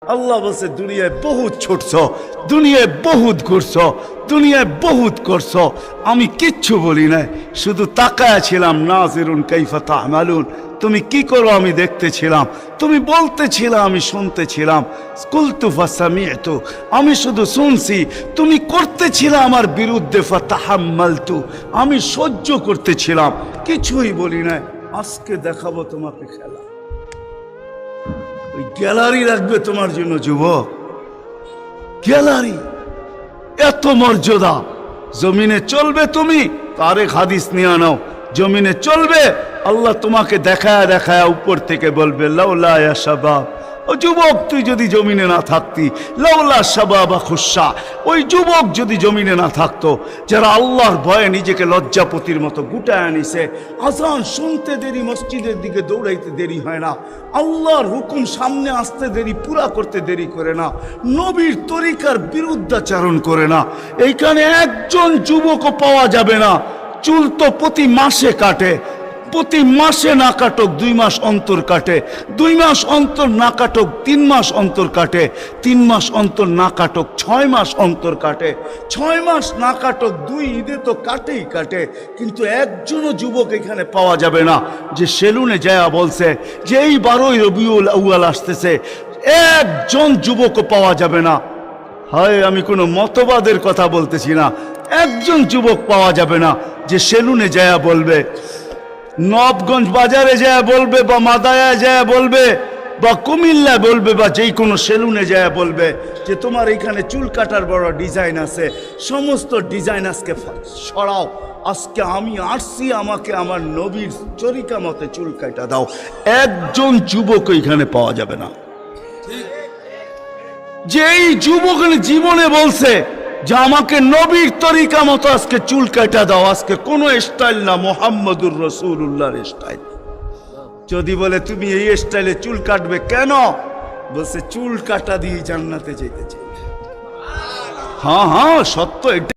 আল্লাহ বলছে দুনিয়ায় বহুত ছুটছ, দুনিয়ায় বহুত ঘুরছ, দুনিয়ায় বহুত করছ, আমি কিচ্ছু বলি নাই, শুধু তাকায়া ছিলাম। নাজিরুন কাইফা তা'মালুন, তুমি কি করো আমি দেখতেছিলাম, তুমি বলতেছিলাম আমি শুনতেছিলাম। কুলতু ফাসামি'তু, আমি শুধু শুনছি, তুমি করতেছিলে আমার বিরুদ্ধে। ফাতাহাম্মালতু, আমি সহ্য করতেছিলাম, কিছুই বলি নাই। আজকে দেখাবো তোমাকে খেলা। ওই গ্যালারি রাখবে তোমার জন্য যুবক, গ্যালারি। এত মর্যাদা। জমিনে চলবে তুমি, তারেক হাদিস নিয়ে আনাও। জমিনে চলবে, আল্লাহ তোমাকে দেখায় দেখায় উপর থেকে বলবে লাউলা ইয়া শাবাব, ও যুবক তুই যদি জমিনে না থাকতি, লাউলা শাবাবা খুশা, ওই যুবক যদি জমিনে না থাকতো, যারা আল্লাহর ভয়ে নিজেকে লজ্জাপতির মতো গুটায় আনিছে। আজান শুনতে দেরি, মসজিদের দিকে দৌড়াইতে দেরি হয় না, আল্লাহর হুকুম সামনে আসতে দেরি, পুরা করতে দেরি করে না, নবীর তরিকার বিরুদ্ধাচারণ করে না। এইখানে একজন যুবকও পাওয়া যাবে না। চুল তো প্রতি মাসে কাটে, প্রতি মাসে না কাটক 2 মাস অন্তর কাটে, 2 মাস অন্তর না কাটক 3 মাস অন্তর কাটে, 3 মাস অন্তর না কাটক 6 মাস অন্তর কাটে, 6 মাস না কাটক 2 ঈদে তো কাটেই কাটে। কিন্তু একজনও যুবক এখানে পাওয়া যাবে না যে সেলুনে যায়া বলছে যে এই 12ই রবিউল আউয়াল আসতেছে। একজন যুবকও পাওয়া যাবে না। হয় আমি কোনো মতবাদের কথা বলতেছি না, একজন যুবক পাওয়া যাবে না যে সেলুনে যায়া বলবে, নবগঞ্জ বাজারে যায় বলবে, বা মাদায়ায় যায় বলবে, বা কুমিল্লা বলবে, বা যেই কোনো সেলুনে যায় বলবে যে তোমার এখানে চুল কাটার বড় ডিজাইন আছে, সমস্ত ডিজাইন আজকে সরাও, আজকে আমি আসছি, আমাকে আমার নবীর তরিকা মতে চুল কাটা দাও। একজন যুবক এখানে পাওয়া যাবে না। যেই যুবক জীবনে বলছে যে আমাকে নবীর তরিকা মতো আজকে চুল কাটা দাও, আজকে কোন স্টাইল না, মুহাম্মদুর রাসূলুল্লাহর স্টাইল। যদি বলে তুমি এই স্টাইলে চুল কাটবে কেন, বলছে চুল কাটা দিয়ে জান্নাতে যেতে চাই। হ্যাঁ হ্যাঁ সত্য।